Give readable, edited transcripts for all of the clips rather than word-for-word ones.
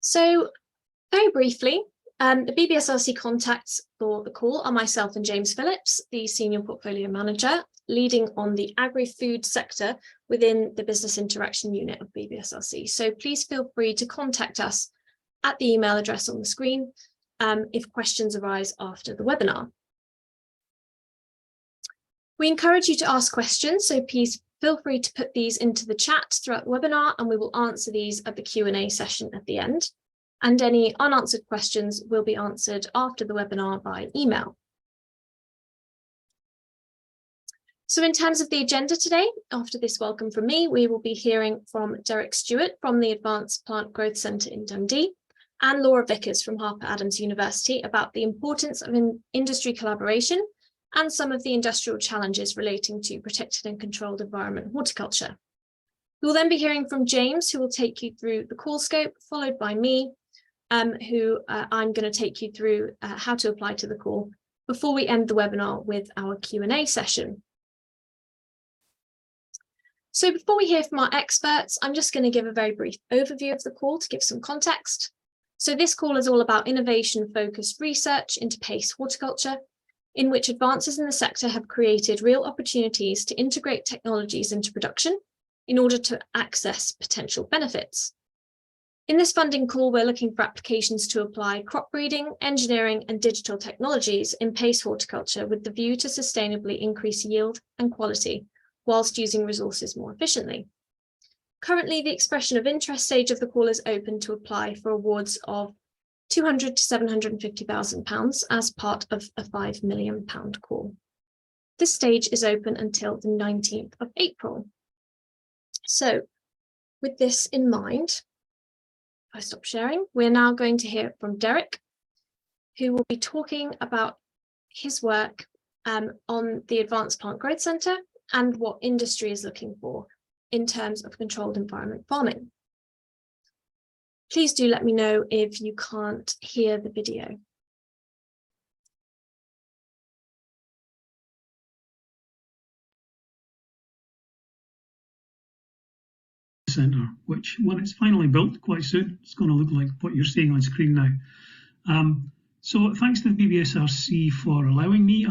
So very briefly, the BBSRC contacts for the call are myself and James Phillips, the Senior Portfolio Manager, leading on the agri-food sector within the Business Interaction Unit of BBSRC. So please feel free to contact us at the email address on the screen if questions arise after the webinar. We encourage you to ask questions, so please feel free to put these into the chat throughout the webinar, and we will answer these at the Q&A session at the end. And any unanswered questions will be answered after the webinar by email. So in terms of the agenda today, after this welcome from me, we will be hearing from Derek Stewart from the Advanced Plant Growth Centre in Dundee and Laura Vickers from Harper Adams University about the importance of industry collaboration and some of the industrial challenges relating to protected and controlled environment horticulture. We will then be hearing from James, who will take you through the call scope, followed by me, who I'm going to take you through how to apply to the call before we end the webinar with our Q&A session. So before we hear from our experts, I'm just going to give a very brief overview of the call to give some context. So this call is all about innovation-focused research into pace horticulture, in which advances in the sector have created real opportunities to integrate technologies into production in order to access potential benefits. In this funding call, we're looking for applications to apply crop breeding, engineering, and digital technologies in pace horticulture with the view to sustainably increase yield and quality whilst using resources more efficiently. Currently, the expression of interest stage of the call is open to apply for awards of £200,000 to £750,000 as part of a £5 million call. This stage is open until the 19th of April. So with this in mind, if I stop sharing, we're now going to hear from Derek, who will be talking about his work on the Advanced Plant Growth Centre and what industry is looking for in terms of controlled environment farming. Please do let me know if you can't hear the video. Centre, which when it's finally built quite soon, it's going to look like what you're seeing on screen now. So thanks to the BBSRC for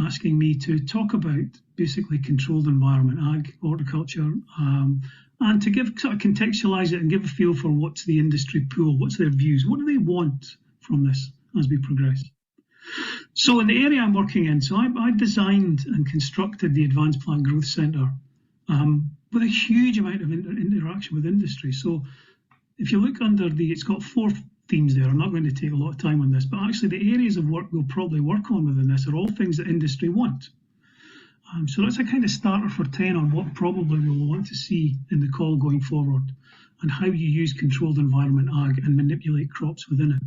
asking me to talk about basically controlled environment, ag, horticulture, and to sort of contextualise it and give a feel for what's the industry pool, what's their views, what do they want from this as we progress. So in the area I'm working in, so I designed and constructed the Advanced Plant Growth Centre with a huge amount of interaction with industry. So if you look under it's got 4 themes there. I'm not going to take a lot of time on this, but actually the areas of work we'll probably work on within this are all things that industry want. So that's a kind of starter for 10 on what probably we'll want to see in the call going forward and how you use controlled environment ag and manipulate crops within it.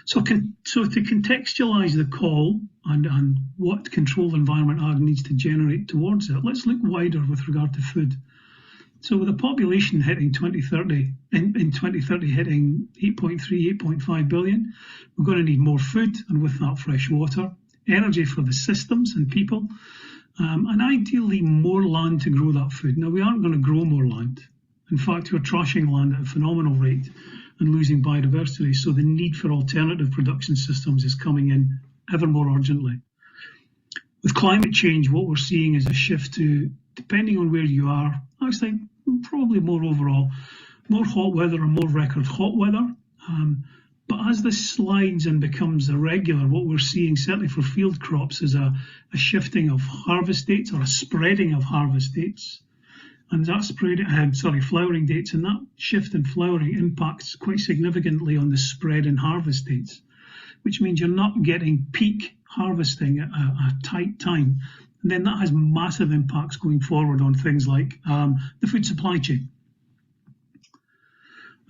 So to contextualise the call and what controlled environment ag needs to generate towards it, let's look wider with regard to food. So with the population hitting 2030, in 2030 hitting 8.3, 8.5 billion, we're going to need more food, and with that fresh water, energy for the systems and people, and ideally more land to grow that food. Now, we aren't going to grow more land. In fact, we're trashing land at a phenomenal rate and losing biodiversity, so the need for alternative production systems is coming in ever more urgently. With climate change, what we're seeing is a shift to, depending on where you are, actually probably more overall, more hot weather or more record hot weather. But as this slides and becomes irregular, what we're seeing, certainly for field crops, is a shifting of harvest dates or a spreading of harvest dates. And that flowering dates, and that shift in flowering impacts quite significantly on the spread in harvest dates, which means you're not getting peak harvesting at a tight time. And then that has massive impacts going forward on things like the food supply chain.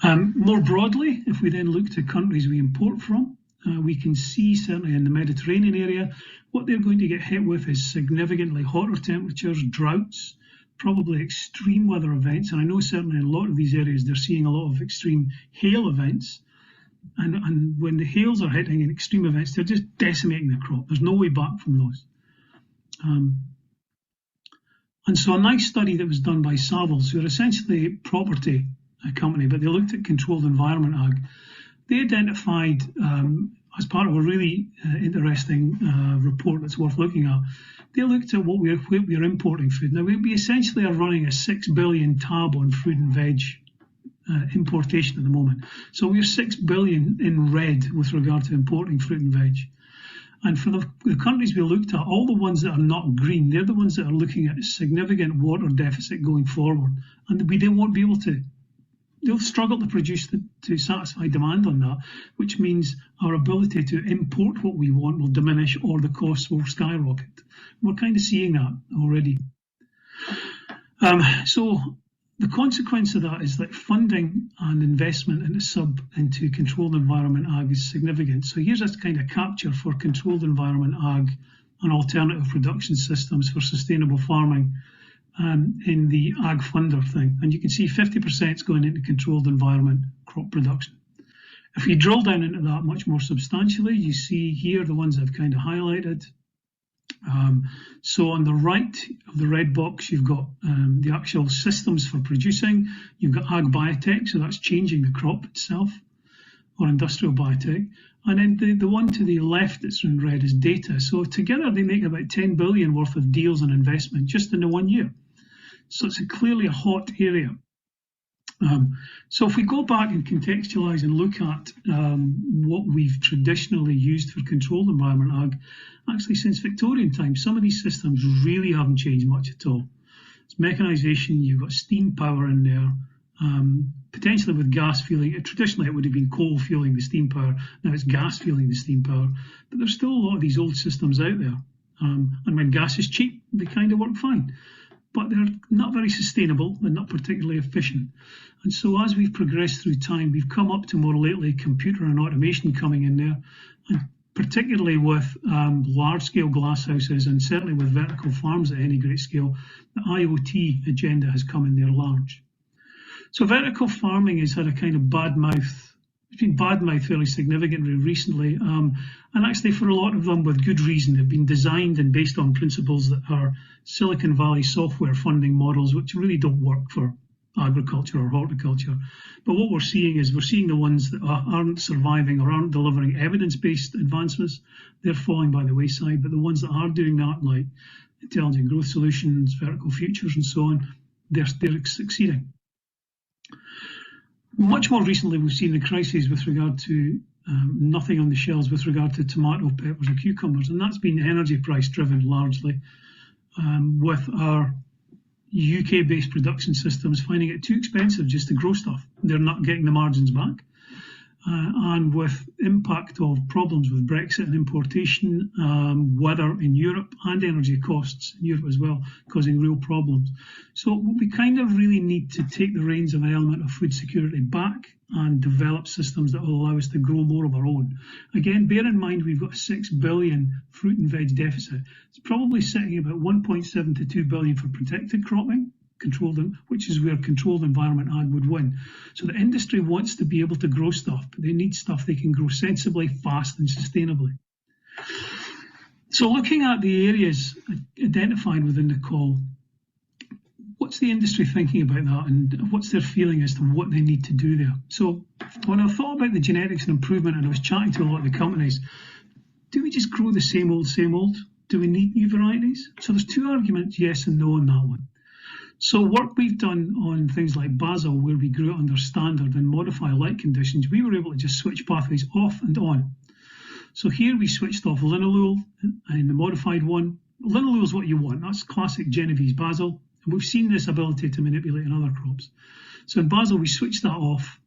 More broadly, if we then look to countries we import from, we can see certainly in the Mediterranean area, what they're going to get hit with is significantly hotter temperatures, droughts, probably extreme weather events. And I know certainly in a lot of these areas, they're seeing a lot of extreme hail events. And when the hails are hitting in extreme events, they're just decimating the crop. There's no way back from those. And so a nice study that was done by Savills, who are essentially a property company, but they looked at controlled environment ag, they identified, as part of a really interesting report that's worth looking at, they looked at what we're importing food. Now, we essentially are running a 6 billion tab on fruit and veg importation at the moment. So we're 6 billion in red with regard to importing fruit and veg. And for the countries we looked at, all the ones that are not green, they're the ones that are looking at a significant water deficit going forward. And they won't be able to. They'll struggle to produce to satisfy demand on that, which means our ability to import what we want will diminish or the costs will skyrocket. We're kind of seeing that already. So the consequence of that is that funding and investment into controlled environment ag is significant. So here's a kind of capture for controlled environment ag and alternative production systems for sustainable farming in the ag funder thing. And you can see 50% is going into controlled environment crop production. If we drill down into that much more substantially, you see here the ones I've kind of highlighted. So on the right of the red box, you've got the actual systems for producing. You've got ag biotech, so that's changing the crop itself, or industrial biotech. And then the one to the left that's in red is data. So together they make about 10 billion worth of deals and investment just in the 1 year. So it's clearly a hot area. So if we go back and contextualize and look at what we've traditionally used for controlled environment ag, actually since Victorian times, some of these systems really haven't changed much at all. It's mechanization, you've got steam power in there, potentially with gas fueling. Traditionally it would have been coal fueling the steam power, now it's gas fueling the steam power, but there's still a lot of these old systems out there. And when gas is cheap, they kind of work fine. But they're not very sustainable and not particularly efficient. And so as we've progressed through time, we've come up to more lately computer and automation coming in there, and particularly with large-scale glasshouses and certainly with vertical farms at any great scale, the IoT agenda has come in there large. So vertical farming has had a kind of bad mouth. It's been bad-mouthed fairly significantly recently, and actually for a lot of them with good reason. They've been designed and based on principles that are Silicon Valley software funding models, which really don't work for agriculture or horticulture. But what we're seeing is the ones that aren't surviving or aren't delivering evidence-based advancements, they're falling by the wayside. But the ones that are doing that, like intelligent growth solutions, vertical futures and so on, they're succeeding. Much more recently, we've seen the crises with regard to nothing on the shelves with regard to tomato, peppers and cucumbers, and that's been energy price driven largely, with our UK-based production systems finding it too expensive just to grow stuff. They're not getting the margins back. And with impact of problems with Brexit and importation, weather in Europe and energy costs in Europe as well, causing real problems. So we kind of really need to take the reins of an element of food security back and develop systems that will allow us to grow more of our own. Again, bear in mind we've got a 6 billion fruit and veg deficit. It's probably sitting about 1.7 to 2 billion for protected cropping, which is where controlled environment ag would win. So the industry wants to be able to grow stuff, but they need stuff they can grow sensibly, fast and sustainably. So looking at the areas identified within the call, what's the industry thinking about that and what's their feeling as to what they need to do there? So when I thought about the genetics and improvement and I was chatting to a lot of the companies, do we just grow the same old, same old? Do we need new varieties? So there's two arguments, yes and no on that one. So work we've done on things like basil, where we grew it under standard and modify light conditions, we were able to just switch pathways off and on. So here we switched off linalool in the modified one. Linalool is what you want. That's classic Genovese basil. And we've seen this ability to manipulate in other crops. So in basil, we switched that off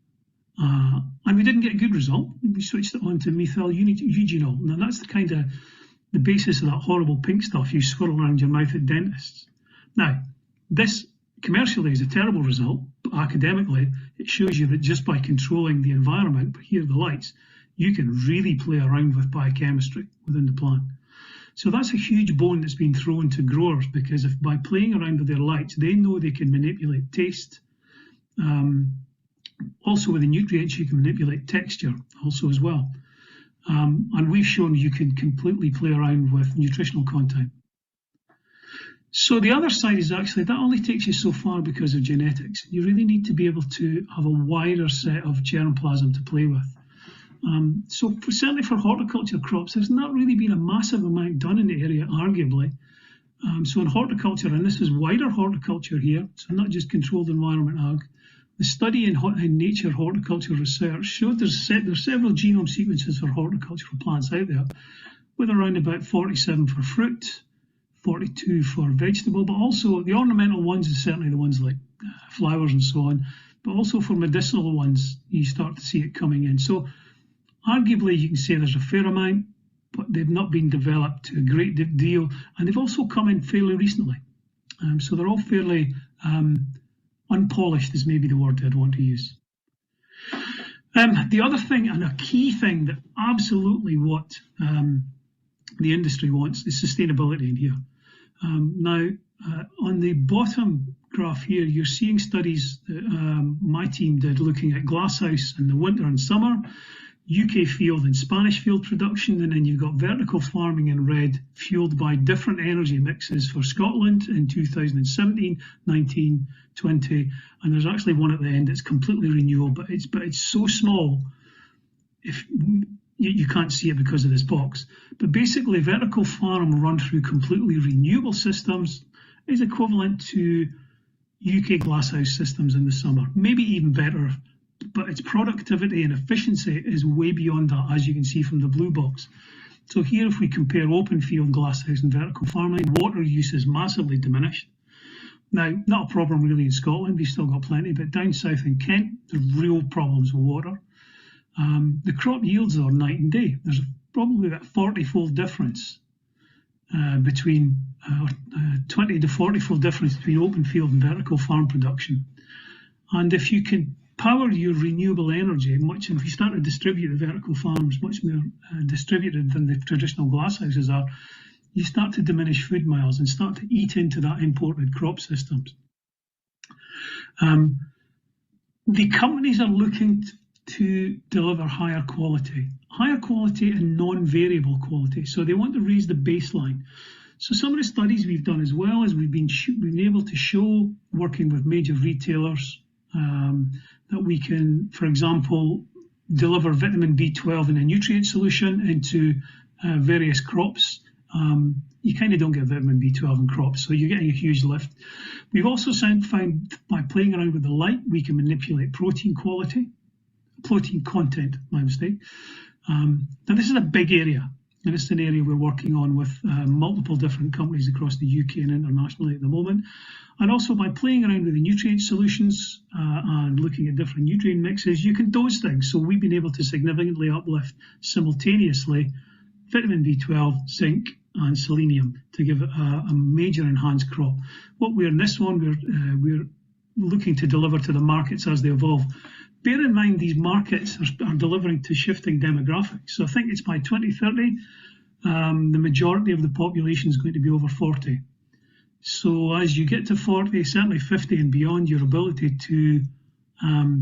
and we didn't get a good result. We switched it on to methyl eugenol. Now that's the kind of the basis of that horrible pink stuff you swirl around your mouth at dentists. Now, this commercially is a terrible result, but academically it shows you that just by controlling the environment, but here are the lights, you can really play around with biochemistry within the plant. So that's a huge bone that's been thrown to growers, because if by playing around with their lights, they know they can manipulate taste. Also with the nutrients, you can manipulate texture also as well. And we've shown you can completely play around with nutritional content. So the other side is actually that only takes you so far because of genetics. You really need to be able to have a wider set of germplasm to play with. Certainly for horticulture crops, there's not really been a massive amount done in the area, arguably. So in horticulture, and this is wider horticulture here, so not just controlled environment ag, the study in Nature Horticulture Research showed there's several genome sequences for horticultural plants out there, with around about 47 for fruit, 42 for vegetable, but also the ornamental ones is certainly the ones like flowers and so on, but also for medicinal ones, you start to see it coming in. So arguably you can say there's a fair amount, but they've not been developed to a great deal, and they've also come in fairly recently. So they're all fairly unpolished is maybe the word I'd want to use. The other thing, and a key thing that absolutely what the industry wants, is sustainability in here. Now, on the bottom graph here, you're seeing studies that my team did looking at glasshouse in the winter and summer, UK field and Spanish field production, and then you've got vertical farming in red, fueled by different energy mixes for Scotland in 2017, 19, 20, and there's actually one at the end that's completely renewable, but it's so small, if you can't see it because of this box. But basically, vertical farm run through completely renewable systems is equivalent to UK glasshouse systems in the summer, maybe even better. But its productivity and efficiency is way beyond that, as you can see from the blue box. So here, if we compare open field glasshouse and vertical farming, water use is massively diminished. Now, not a problem really in Scotland, we've still got plenty, but down south in Kent, there's real problems with water. The crop yields are night and day. There's probably about 40-fold difference between 20 to 40-fold difference between open field and vertical farm production. And if you can power your renewable energy, if you start to distribute the vertical farms much more distributed than the traditional glasshouses are, you start to diminish food miles and start to eat into that imported crop systems. The companies are looking to deliver higher quality and non-variable quality. So they want to raise the baseline. So some of the studies we've done, as well as we've been able to show, working with major retailers, that we can, for example, deliver vitamin B12 in a nutrient solution into various crops. You kind of don't get vitamin B12 in crops, so you're getting a huge lift. We've also found by playing around with the light, we can manipulate protein content, my mistake. Now this is a big area, and it's an area we're working on with multiple different companies across the UK and internationally at the moment. And also by playing around with the nutrient solutions and looking at different nutrient mixes, you can dose things. So we've been able to significantly uplift simultaneously vitamin B12, zinc, and selenium to give it a major enhanced crop. What we're in this one, we're looking to deliver to the markets as they evolve. Bear in mind, these markets are delivering to shifting demographics. So I think it's by 2030, the majority of the population is going to be over 40. So as you get to 40, certainly 50 and beyond, your ability to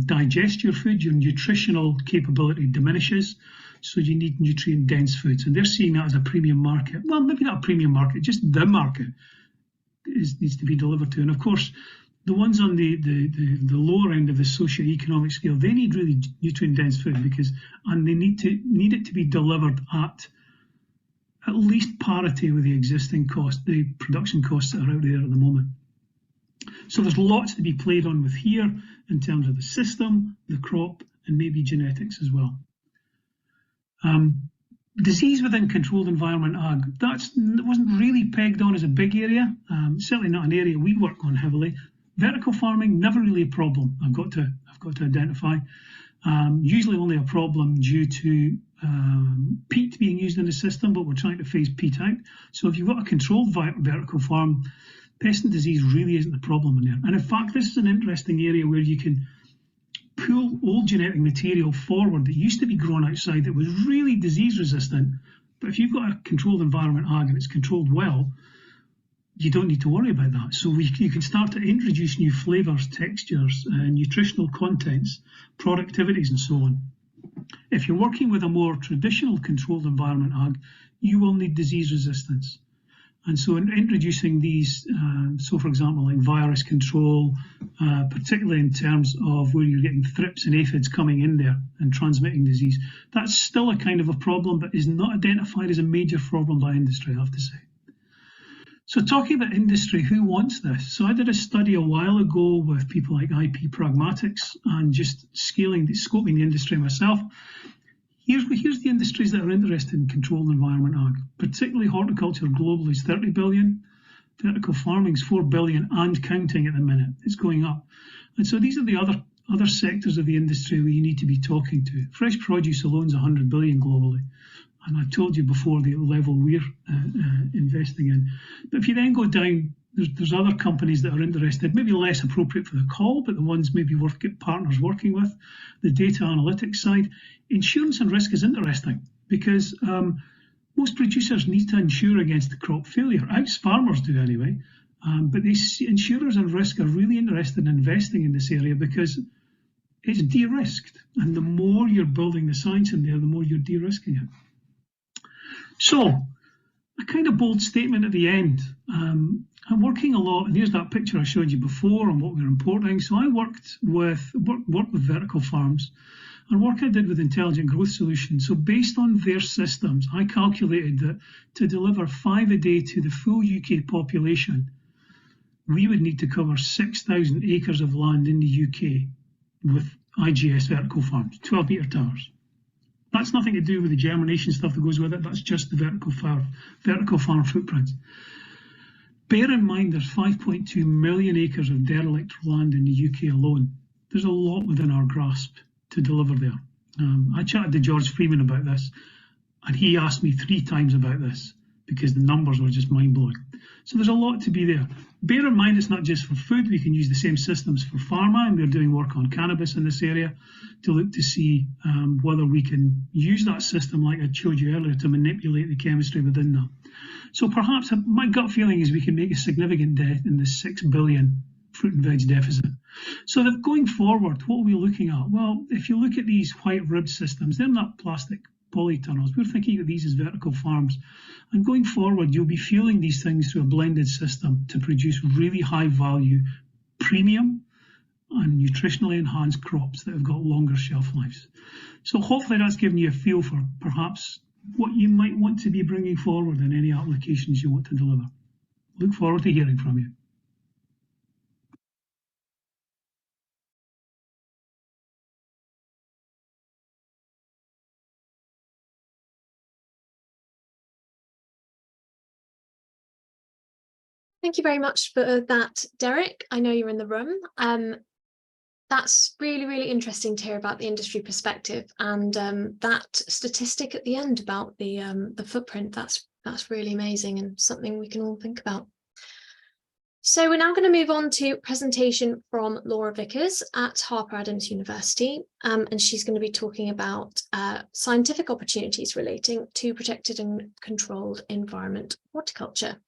digest your food, your nutritional capability diminishes. So you need nutrient-dense foods. And they're seeing that as a premium market. Well, maybe not a premium market, just the market needs to be delivered to. And of course, the ones on the lower end of the socioeconomic scale, they need really nutrient-dense food and they need it to be delivered at least parity with the existing cost, the production costs that are out there at the moment. So there's lots to be played on with here in terms of the system, the crop, and maybe genetics as well. Disease within controlled environment ag, that wasn't really pegged on as a big area, certainly not an area we work on heavily. Vertical farming, never really a problem, I've got to identify. Usually only a problem due to peat being used in the system, but we're trying to phase peat out. So if you've got a controlled vertical farm, pest and disease really isn't the problem in there. And in fact, this is an interesting area where you can pull old genetic material forward that used to be grown outside that was really disease resistant. But if you've got a controlled environment ag and it's controlled well, you don't need to worry about that. So you can start to introduce new flavours, textures, nutritional contents, productivities and so on. If you're working with a more traditional controlled environment ag, you will need disease resistance. And so in introducing these, so for example, like virus control, particularly in terms of where you're getting thrips and aphids coming in there and transmitting disease, that's still a kind of a problem, but is not identified as a major problem by industry, I have to say. So talking about industry, who wants this? So I did a study a while ago with people like IP Pragmatics and just scoping the industry myself. Here's the industries that are interested in controlled environment ag. Particularly horticulture globally is 30 billion. Vertical farming is 4 billion and counting at the minute. It's going up. And so these are the other sectors of the industry where you need to be talking to. Fresh produce alone is 100 billion globally. And I've told you before the level we're investing in. But if you then go down, there's other companies that are interested, maybe less appropriate for the call, but the ones maybe worth get partners working with. The data analytics side. Insurance and risk is interesting because most producers need to insure against the crop failure. Farmers do anyway. But these insurers and risk are really interested in investing in this area because it's de-risked. And the more you're building the science in there, the more you're de-risking it. So, a kind of bold statement at the end. I'm working a lot, and here's that picture I showed you before on what we're importing. So I worked with vertical farms, and work I did with Intelligent Growth Solutions. So based on their systems, I calculated that to deliver 5 a day to the full UK population, we would need to cover 6,000 acres of land in the UK with IGS vertical farms, 12-metre towers. That's nothing to do with the germination stuff that goes with it. That's just the vertical farm footprint. Bear in mind there's 5.2 million acres of derelict land in the UK alone. There's a lot within our grasp to deliver there. I chatted to George Freeman about this, and he asked me 3 times about this because the numbers were just mind-blowing. So there's a lot to be there. Bear in mind it's not just for food. We can use the same systems for pharma, and we're doing work on cannabis in this area to look to see whether we can use that system, like I showed you earlier, to manipulate the chemistry within that. So perhaps my gut feeling is we can make a significant dent in the 6 billion fruit and veg deficit. So that going forward, what are we looking at? Well, if you look at these white rib systems, they're not plastic polytunnels. We're thinking of these as vertical farms. And going forward, you'll be fueling these things through a blended system to produce really high value, premium and nutritionally enhanced crops that have got longer shelf lives. So hopefully that's given you a feel for perhaps what you might want to be bringing forward in any applications you want to deliver. Look forward to hearing from you. Thank you very much for that, Derek. I know you're in the room. That's really, really interesting to hear about the industry perspective, and that statistic at the end about the footprint. That's really amazing and something we can all think about. So we're now going to move on to a presentation from Laura Vickers at Harper Adams University, and she's going to be talking about scientific opportunities relating to protected and controlled environment horticulture.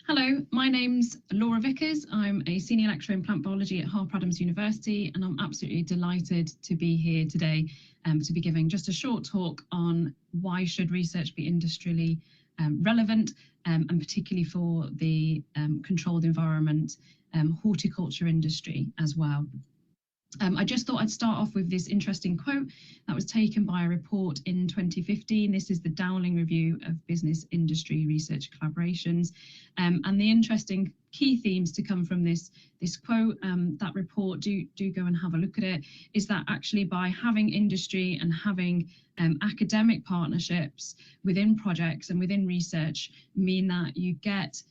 Hello, my name's Laura Vickers. I'm a senior lecturer in plant biology at Harper Adams University, and I'm absolutely delighted to be here today to be giving just a short talk on why should research be industrially relevant, and particularly for the controlled environment horticulture industry as well. I just thought I'd start off with this interesting quote that was taken by a report in 2015. This is the Dowling Review of Business Industry Research Collaborations. And the interesting key themes to come from this quote, that report, do go and have a look at it, is that actually by having industry and having academic partnerships within projects and within research mean that you get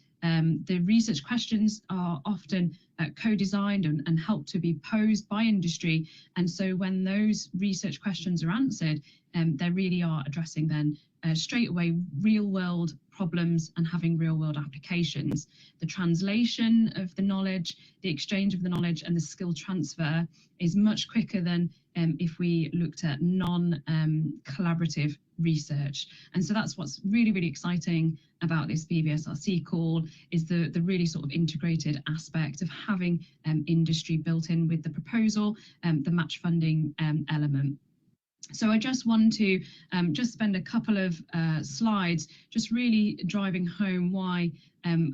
the research questions are often co-designed and helped to be posed by industry. And so when those research questions are answered, they really are addressing then straight away real world problems and having real world applications. The translation of the knowledge, the exchange of the knowledge and the skill transfer is much quicker than if we looked at non-collaborative research. And so that's what's really, really exciting about this BBSRC call, is the really sort of integrated aspect of having industry built in with the proposal, the match funding element. So I just want to just spend a couple of slides just really driving home why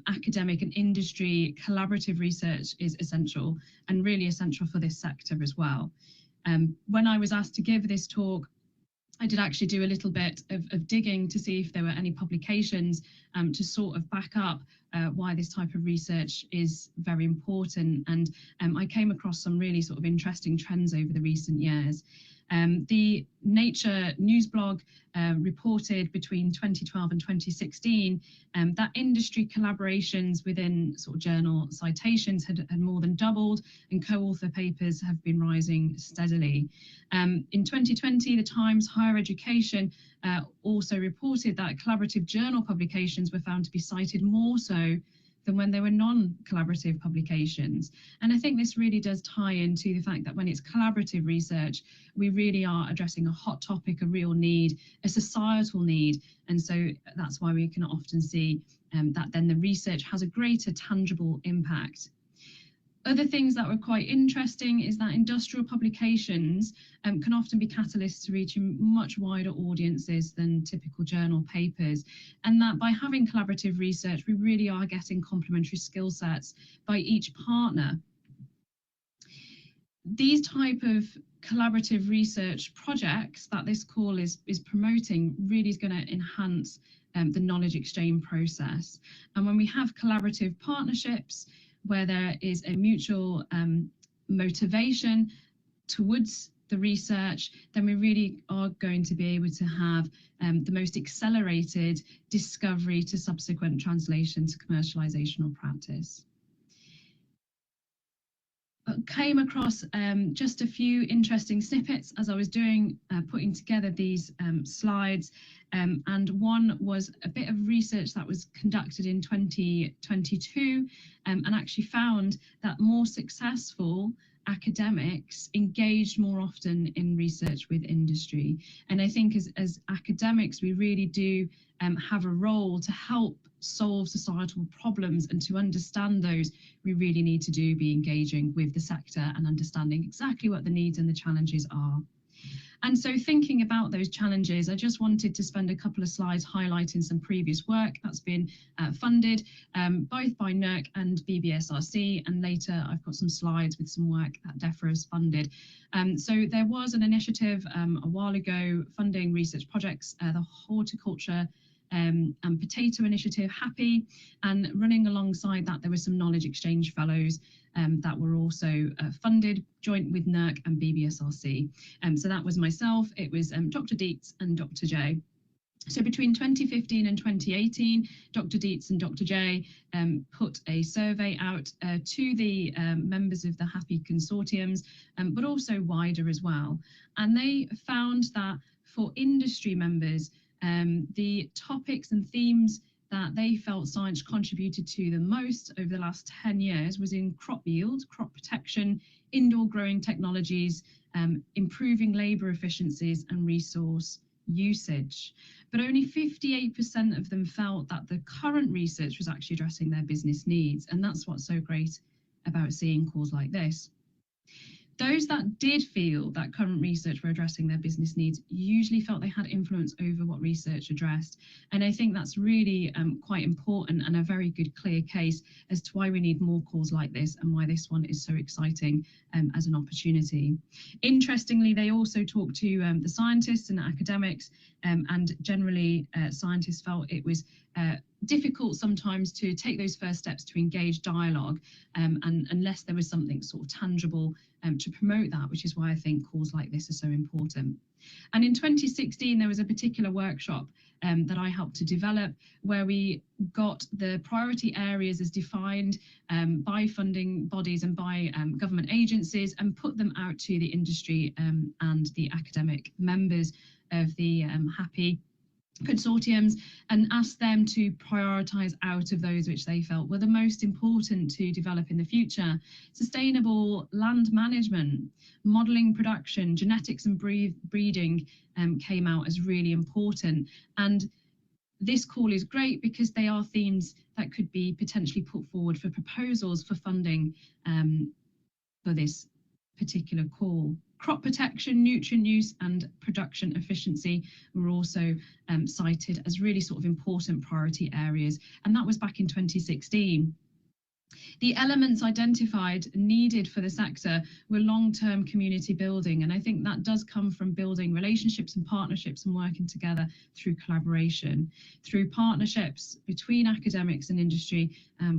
academic and industry collaborative research is essential, and really essential for this sector as well. When I was asked to give this talk, I did actually do a little bit of digging to see if there were any publications to sort of back up why this type of research is very important. And I came across some really sort of interesting trends over the recent years. The Nature news blog reported between 2012 and 2016 that industry collaborations within sort of journal citations had more than doubled, and co-author papers have been rising steadily. In 2020, the Times Higher Education also reported that collaborative journal publications were found to be cited more so than when they were non-collaborative publications. And I think this really does tie into the fact that when it's collaborative research, we really are addressing a hot topic, a real need, a societal need. And so that's why we can often see that then the research has a greater tangible impact. Other things that were quite interesting is that industrial publications can often be catalysts to reaching much wider audiences than typical journal papers, and that by having collaborative research, we really are getting complementary skill sets by each partner. These type of collaborative research projects that this call is promoting really is going to enhance the knowledge exchange process. And when we have collaborative partnerships, where there is a mutual motivation towards the research, then we really are going to be able to have the most accelerated discovery to subsequent translation to commercialization or practice. Came across just a few interesting snippets as I was putting together these slides, and one was a bit of research that was conducted in 2022 and actually found that more successful academics engaged more often in research with industry. And I think as academics, we really do have a role to help solve societal problems, and to understand those, we really need to be engaging with the sector and understanding exactly what the needs and the challenges are. And so thinking about those challenges, I just wanted to spend a couple of slides highlighting some previous work that's been funded both by NERC and BBSRC, and later I've got some slides with some work that DEFRA has funded. So there was an initiative a while ago funding research projects, the Horticulture and Potato Initiative, HAPPY, and running alongside that there were some knowledge exchange fellows that were also funded joint with NERC and BBSRC. So that was myself, it was Dr. Dietz and Dr. J. So between 2015 and 2018, Dr. Dietz and Dr. J put a survey out to the members of the HAPPY consortiums, but also wider as well. And they found that for industry members, the topics and themes that they felt science contributed to the most over the last 10 years was in crop yield, crop protection, indoor growing technologies, improving labour efficiencies and resource usage. But only 58% of them felt that the current research was actually addressing their business needs. And that's what's so great about seeing calls like this. Those that did feel that current research were addressing their business needs usually felt they had influence over what research addressed. And I think that's really quite important and a very good clear case as to why we need more calls like this and why this one is so exciting as an opportunity. Interestingly, they also talked to the scientists and academics, and generally scientists felt it was difficult sometimes to take those first steps to engage dialogue, and unless there was something sort of tangible to promote that, which is why I think calls like this are so important. And in 2016, there was a particular workshop that I helped to develop where we got the priority areas as defined by funding bodies and by government agencies and put them out to the industry and the academic members of the HAPPY. consortiums and asked them to prioritise out of those which they felt were the most important to develop in the future. Sustainable land management, modelling production, genetics and breeding came out as really important. And this call is great because they are themes that could be potentially put forward for proposals for funding for this particular call. Crop protection, nutrient use and production efficiency were also cited as really sort of important priority areas, and that was back in 2016. The elements identified needed for the sector were long-term community building, and I think that does come from building relationships and partnerships and working together through collaboration. Through partnerships between academics and industry,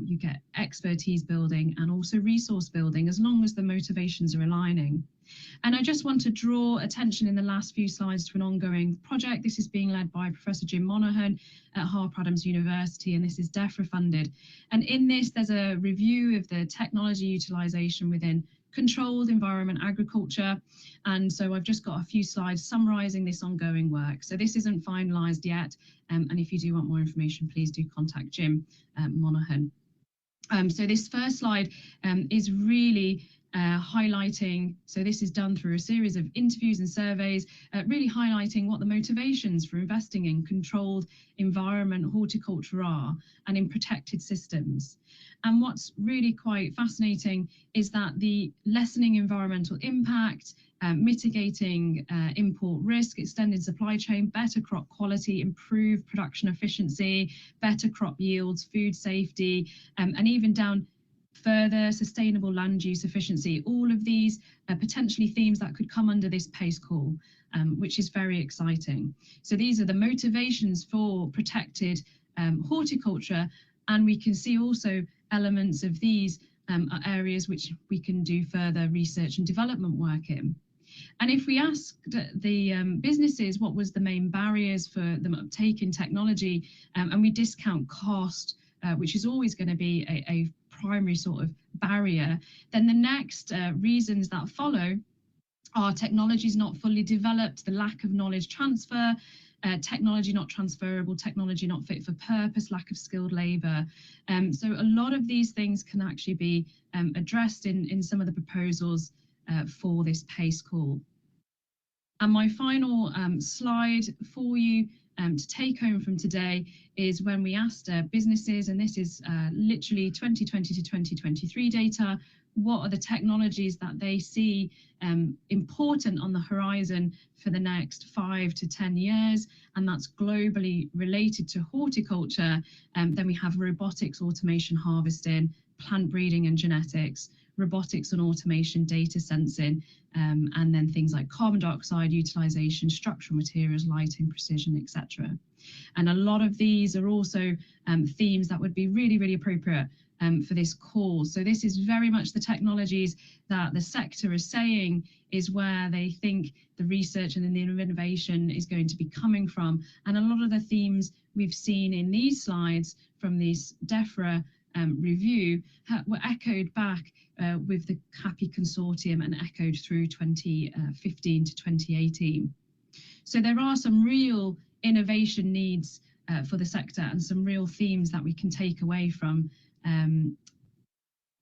you get expertise building and also resource building, as long as the motivations are aligning. And I just want to draw attention in the last few slides to an ongoing project. This is being led by Professor Jim Monaghan at Harper-Adams University, and this is DEFRA funded. And in this, there's a review of the technology utilisation within controlled environment agriculture. And so I've just got a few slides summarising this ongoing work. So this isn't finalised yet. And if you do want more information, please do contact Jim Monaghan. So this first slide is really highlighting, so this is done through a series of interviews and surveys, really highlighting what the motivations for investing in controlled environment horticulture are and in protected systems. And what's really quite fascinating is that the lessening environmental impact, mitigating import risk, extending supply chain, better crop quality, improved production efficiency, better crop yields, food safety, and even down further sustainable land use efficiency. All of these are potentially themes that could come under this PACE call, which is very exciting. So these are the motivations for protected horticulture, and we can see also elements of these are areas which we can do further research and development work in. And if we asked the businesses what was the main barriers for them uptake in technology, and we discount cost, which is always going to be a primary sort of barrier, then the next reasons that follow are technologies not fully developed, the lack of knowledge transfer, technology not transferable, technology not fit for purpose, lack of skilled labour. So a lot of these things can actually be addressed in some of the proposals for this PACE call. And my final slide for you to take home from today is when we asked businesses, and this is literally 2020 to 2023 data, what are the technologies that they see important on the horizon for the next 5 to 10 years, and that's globally related to horticulture. Then we have robotics, automation, harvesting, plant breeding and genetics, robotics and automation, data sensing, and then things like carbon dioxide utilization, structural materials, lighting, precision, etc. And a lot of these are also themes that would be really, really appropriate for this call. So this is very much the technologies that the sector is saying is where they think the research and the innovation is going to be coming from. And a lot of the themes we've seen in these slides from this DEFRA review were echoed back with the CAPI consortium and echoed through 2015 to 2018. So there are some real innovation needs for the sector and some real themes that we can take away from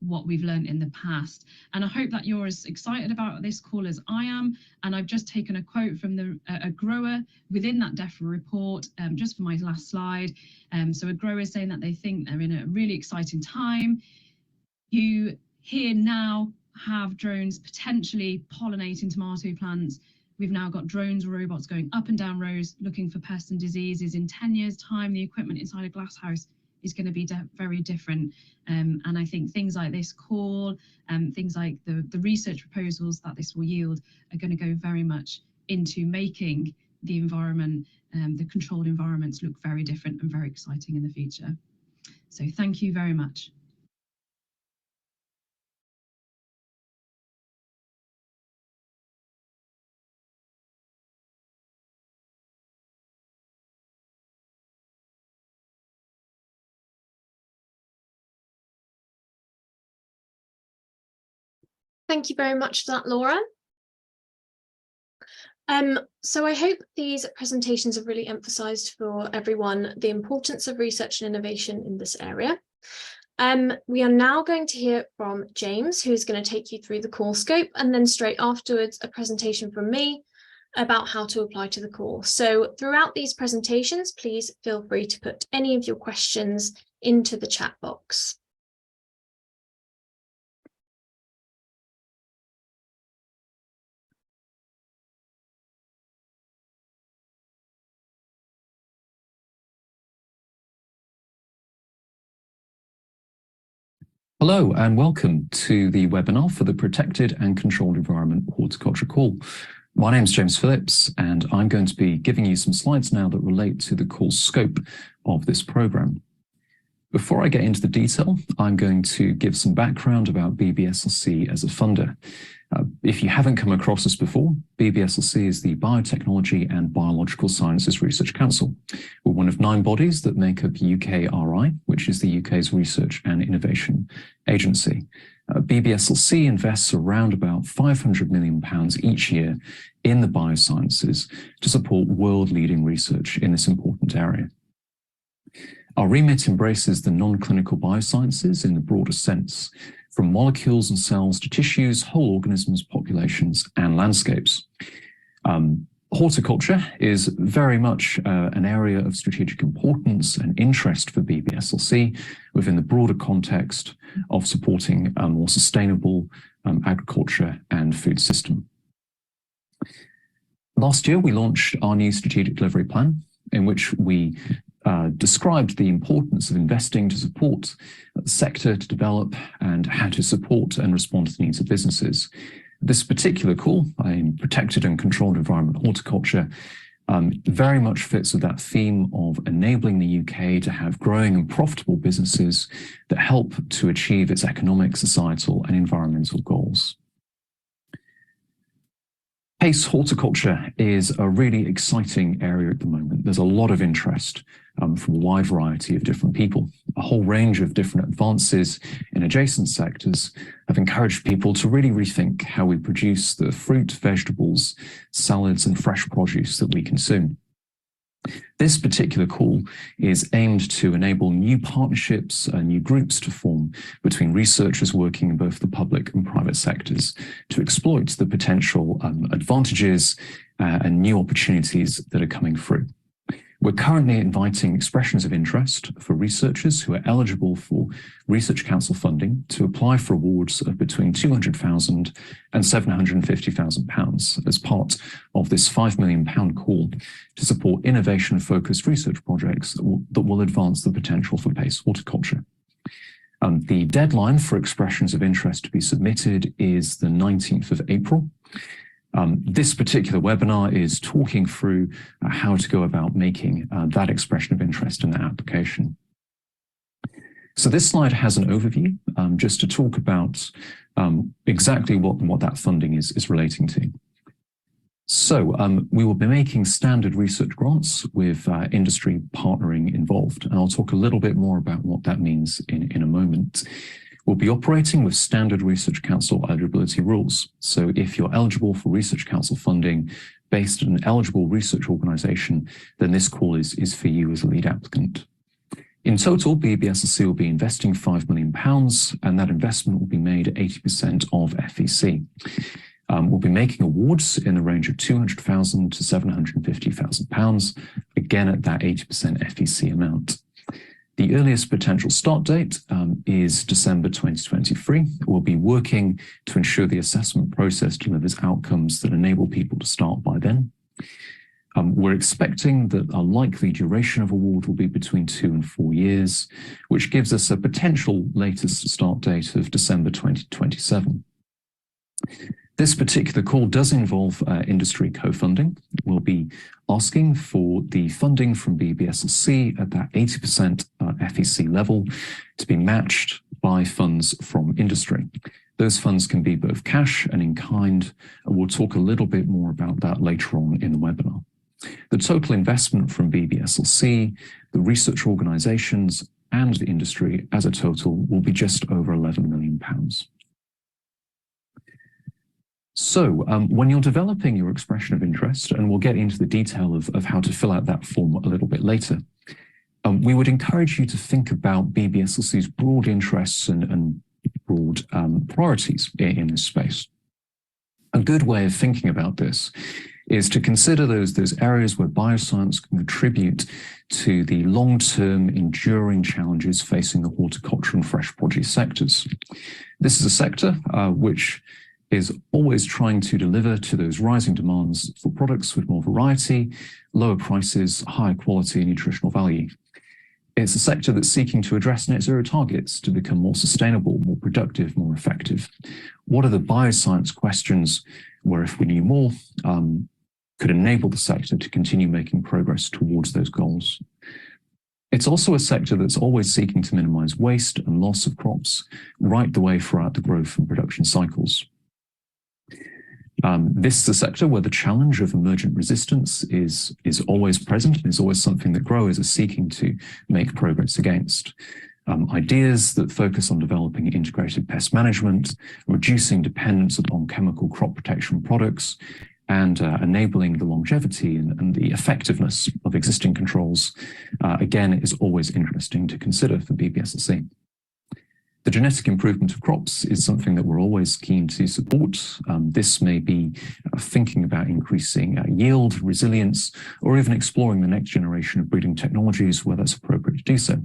what we've learned in the past. And I hope that you're as excited about this call as I am. And I've just taken a quote from a grower within that DEFRA report, just for my last slide. So a grower is saying that they think they're in a really exciting time. You here now have drones potentially pollinating tomato plants. We've now got drones, robots going up and down rows looking for pests and diseases. In 10 years' time, the equipment inside a glasshouse is going to be very different. And I think things like this call, things like the research proposals that this will yield are going to go very much into making the environment, the controlled environments look very different and very exciting in the future. So thank you very much. Thank you very much for that, Laura. So I hope these presentations have really emphasised for everyone the importance of research and innovation in this area. We are now going to hear from James, who's going to take you through the call scope, and then straight afterwards, a presentation from me about how to apply to the call. So throughout these presentations, please feel free to put any of your questions into the chat box. Hello and welcome to the webinar for the Protected and Controlled Environment Horticulture Call. My name is James Phillips and I'm going to be giving you some slides now that relate to the call scope of this program. Before I get into the detail, I'm going to give some background about BBSRC as a funder. If you haven't come across us before, BBSRC is the Biotechnology and Biological Sciences Research Council. We're one of 9 bodies that make up UKRI, which is the UK's research and innovation agency. BBSRC invests around about £500 million each year in the biosciences to support world-leading research in this important area. Our remit embraces the non-clinical biosciences in the broader sense, from molecules and cells to tissues, whole organisms, populations, and landscapes. Horticulture is very much an area of strategic importance and interest for BBSRC within the broader context of supporting a more sustainable agriculture and food system. Last year, we launched our new strategic delivery plan, in which we described the importance of investing to support the sector to develop and how to support and respond to the needs of businesses. This particular call, in Protected and Controlled Environment Horticulture, very much fits with that theme of enabling the UK to have growing and profitable businesses that help to achieve its economic, societal and environmental goals. Pace horticulture is a really exciting area at the moment. There's a lot of interest from a wide variety of different people. A whole range of different advances in adjacent sectors have encouraged people to really rethink how we produce the fruit, vegetables, salads and fresh produce that we consume. This particular call is aimed to enable new partnerships and new groups to form between researchers working in both the public and private sectors to exploit the potential advantages and new opportunities that are coming through. We're currently inviting expressions of interest for researchers who are eligible for Research Council funding to apply for awards of between £200,000 and £750,000 as part of this £5 million call to support innovation-focused research projects that will advance the potential for Pace horticulture. The deadline for expressions of interest to be submitted is the 19th of April. This particular webinar is talking through how to go about making that expression of interest in the application. So this slide has an overview just to talk about exactly what that funding is relating to. So we will be making standard research grants with industry partnering involved. And I'll talk a little bit more about what that means in a moment. We'll be operating with standard Research Council eligibility rules. So if you're eligible for Research Council funding based on an eligible research organisation, then this call is for you as a lead applicant. In total, BBSRC will be investing £5 million, and that investment will be made at 80% of FEC. We'll be making awards in the range of £200,000 to £750,000, again at that 80% FEC amount. The earliest potential start date is December 2023. We'll be working to ensure the assessment process delivers outcomes that enable people to start by then. We're expecting that a likely duration of award will be between 2 and 4 years, which gives us a potential latest start date of December 2027. This particular call does involve industry co-funding. We'll be asking for the funding from BBSRC at that 80% FEC level to be matched by funds from industry. Those funds can be both cash and in kind, and we'll talk a little bit more about that later on in the webinar. The total investment from BBSRC, the research organisations and the industry as a total will be just over £11 million. So when you're developing your expression of interest, and we'll get into the detail of how to fill out that form a little bit later, we would encourage you to think about BBSRC's broad interests and broad priorities in this space. A good way of thinking about this is to consider those areas where bioscience can contribute to the long-term enduring challenges facing the horticulture and fresh produce sectors. This is a sector which is always trying to deliver to those rising demands for products with more variety, lower prices, higher quality and nutritional value. It's a sector that's seeking to address net zero targets to become more sustainable, more productive, more effective. What are the bioscience questions where, if we knew more, could enable the sector to continue making progress towards those goals? It's also a sector that's always seeking to minimize waste and loss of crops right the way throughout the growth and production cycles. This is a sector where the challenge of emergent resistance is always present and is always something that growers are seeking to make progress against. Ideas that focus on developing integrated pest management, reducing dependence upon chemical crop protection products, and enabling the longevity and the effectiveness of existing controls, again, is always interesting to consider for BBSRC. The genetic improvement of crops is something that we're always keen to support. This may be thinking about increasing yield, resilience, or even exploring the next generation of breeding technologies where that's appropriate to do so.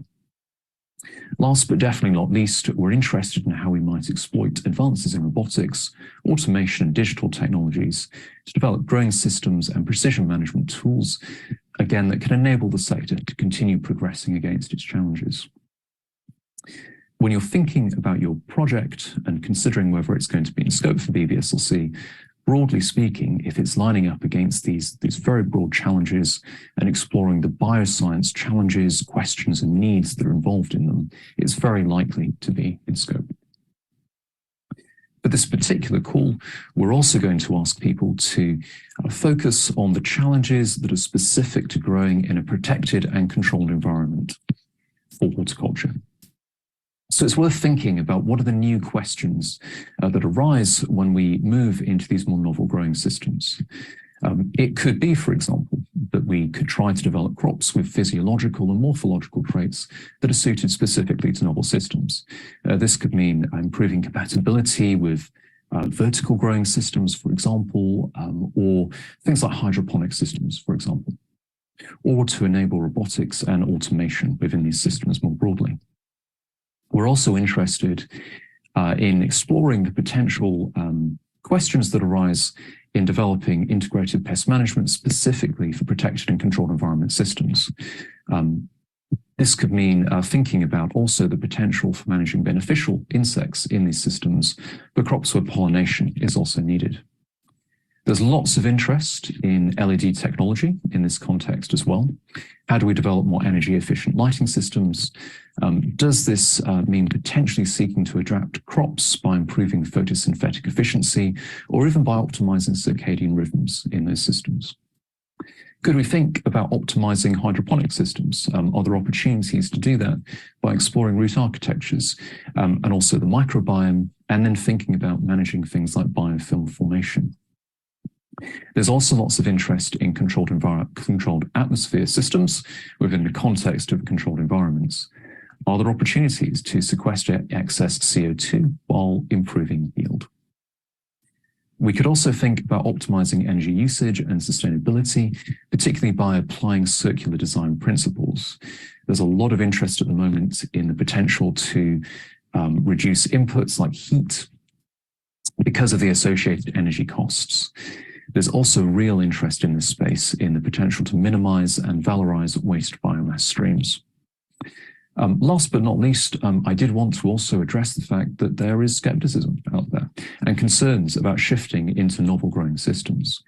Last but definitely not least, we're interested in how we might exploit advances in robotics, automation, and digital technologies to develop growing systems and precision management tools, again, that can enable the sector to continue progressing against its challenges. When you're thinking about your project and considering whether it's going to be in scope for BBSRC, broadly speaking, if it's lining up against these very broad challenges and exploring the bioscience challenges, questions, and needs that are involved in them, it's very likely to be in scope. For this particular call, we're also going to ask people to focus on the challenges that are specific to growing in a protected and controlled environment for horticulture. So it's worth thinking about what are the new questions that arise when we move into these more novel growing systems. It could be, for example, that we could try to develop crops with physiological and morphological traits that are suited specifically to novel systems. This could mean improving compatibility with vertical growing systems, for example, or things like hydroponic systems, for example, or to enable robotics and automation within these systems more broadly. We're also interested in exploring the potential questions that arise in developing integrated pest management specifically for protected and controlled environment systems. This could mean thinking about also the potential for managing beneficial insects in these systems, but crops where pollination is also needed. There's lots of interest in LED technology in this context as well. How do we develop more energy efficient lighting systems? Does this mean potentially seeking to adapt crops by improving photosynthetic efficiency or even by optimizing circadian rhythms in those systems? Could we think about optimizing hydroponic systems? Are there opportunities to do that by exploring root architectures and also the microbiome, and then thinking about managing things like biofilm formation? There's also lots of interest in controlled atmosphere systems within the context of controlled environments. Are there opportunities to sequester excess CO2 while improving yield? We could also think about optimizing energy usage and sustainability, particularly by applying circular design principles. There's a lot of interest at the moment in the potential to reduce inputs like heat because of the associated energy costs. There's also real interest in this space in the potential to minimize and valorize waste biomass streams. Last but not least, I did want to also address the fact that there is skepticism out there and concerns about shifting into novel growing systems.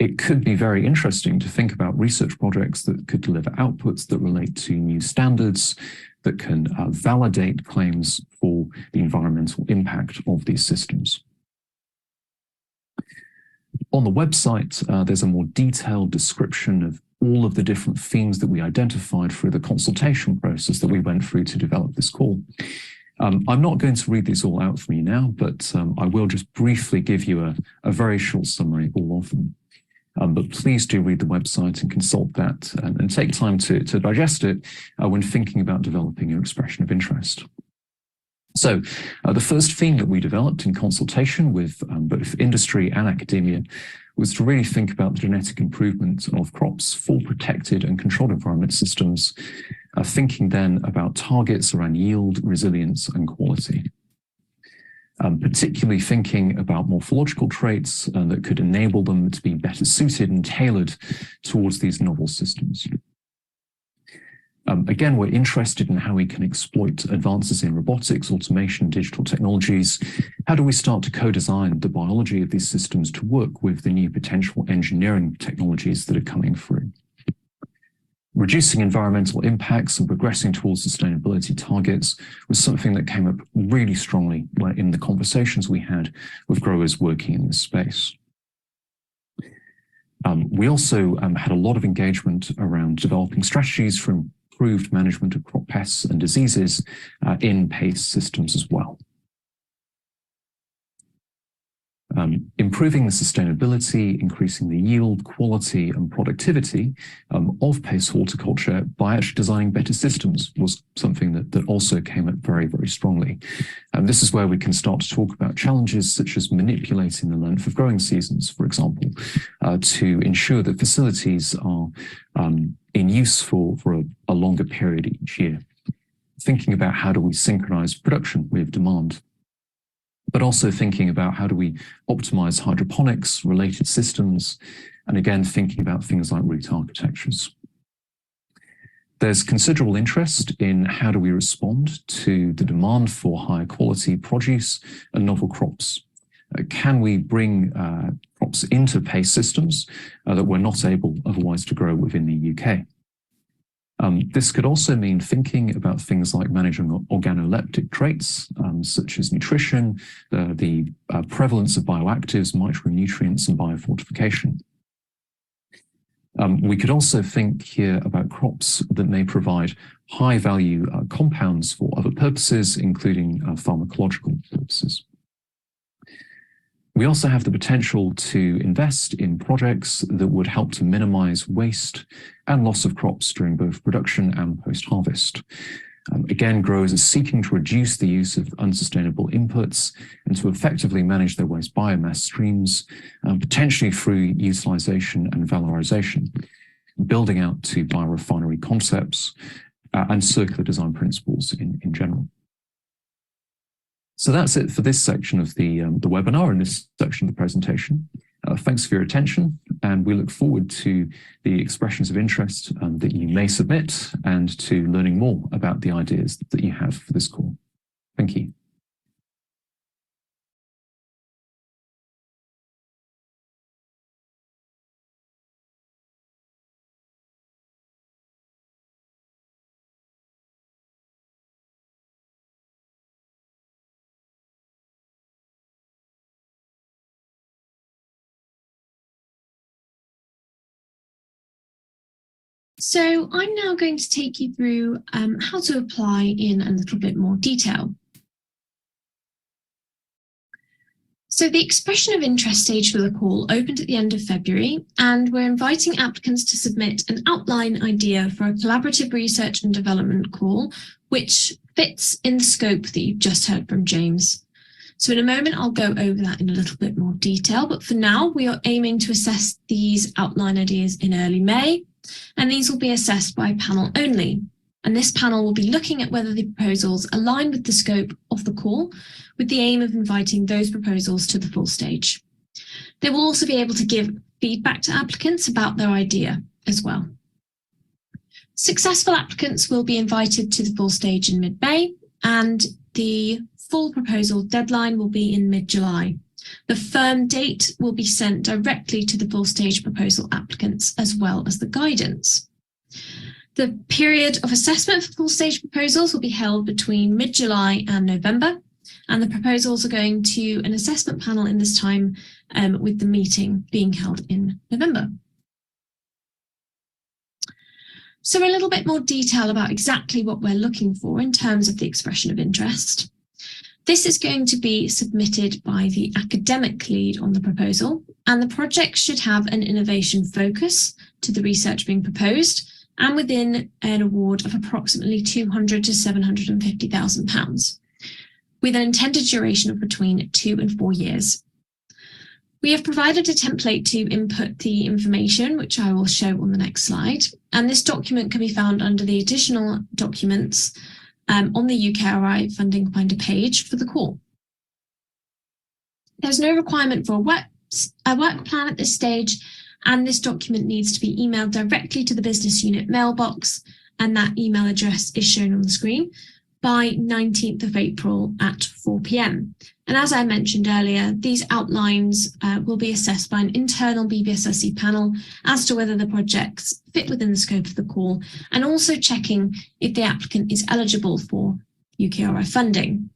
It could be very interesting to think about research projects that could deliver outputs that relate to new standards that can validate claims for the environmental impact of these systems. On the website, there's a more detailed description of all of the different themes that we identified through the consultation process that we went through to develop this call. I'm not going to read these all out for you now, but I will just briefly give you a very short summary of all of them. But please do read the website and consult that and take time to digest it when thinking about developing your expression of interest. So the first theme that we developed in consultation with both industry and academia was to really think about the genetic improvement of crops for protected and controlled environment systems, thinking then about targets around yield, resilience and quality. Particularly thinking about morphological traits that could enable them to be better suited and tailored towards these novel systems. Again, we're interested in how we can exploit advances in robotics, automation, digital technologies. How do we start to co-design the biology of these systems to work with the new potential engineering technologies that are coming through? Reducing environmental impacts and progressing towards sustainability targets was something that came up really strongly in the conversations we had with growers working in this space. We also had a lot of engagement around developing strategies for improved management of crop pests and diseases in PACE systems as well. Improving the sustainability, increasing the yield, quality and productivity of PACE horticulture by actually designing better systems was something that also came up very, very strongly. This is where we can start to talk about challenges such as manipulating the length of growing seasons, for example, to ensure that facilities are in use for a longer period each year. Thinking about how do we synchronize production with demand, but also thinking about how do we optimize hydroponics, related systems, and again, thinking about things like root architectures. There's considerable interest in how do we respond to the demand for higher quality produce and novel crops. Can we bring crops into PACE systems that we're not able otherwise to grow within the UK? This could also mean thinking about things like managing organoleptic traits, such as nutrition, the prevalence of bioactives, micronutrients, and biofortification. We could also think here about crops that may provide high-value compounds for other purposes, including pharmacological purposes. We also have the potential to invest in projects that would help to minimize waste and loss of crops during both production and post-harvest. Again, growers are seeking to reduce the use of unsustainable inputs and to effectively manage their waste biomass streams, potentially through utilization and valorization, building out to biorefinery concepts and circular design principles in general. So that's it for this section of the webinar and this section of the presentation. Thanks for your attention, and we look forward to the expressions of interest that you may submit and to learning more about the ideas that you have for this call. Thank you. So I'm now going to take you through how to apply in a little bit more detail. So the expression of interest stage for the call opened at the end of February, and we're inviting applicants to submit an outline idea for a collaborative research and development call, which fits in the scope that you've just heard from James. So in a moment, I'll go over that in a little bit more detail, but for now, we are aiming to assess these outline ideas in early May, and these will be assessed by panel only. And this panel will be looking at whether the proposals align with the scope of the call, with the aim of inviting those proposals to the full stage. They will also be able to give feedback to applicants about their idea as well. Successful applicants will be invited to the full stage in mid-May, and the full proposal deadline will be in mid-July. The firm date will be sent directly to the full stage proposal applicants as well as the guidance. The period of assessment for full stage proposals will be held between mid-July and November, and the proposals are going to an assessment panel in this time, with the meeting being held in November. So a little bit more detail about exactly what we're looking for in terms of the expression of interest. This is going to be submitted by the academic lead on the proposal, and the project should have an innovation focus to the research being proposed, and within an award of approximately £200,000 to £750,000, with an intended duration of between 2 and 4 years. We have provided a template to input the information, which I will show on the next slide, and this document can be found under the additional documents on the UKRI funding finder page for the call. There's no requirement for a work plan at this stage, and this document needs to be emailed directly to the business unit mailbox, and that email address is shown on the screen, by 19th of April at 4 p.m. And as I mentioned earlier, these outlines will be assessed by an internal BBSRC panel as to whether the projects fit within the scope of the call, and also checking if the applicant is eligible for UKRI funding.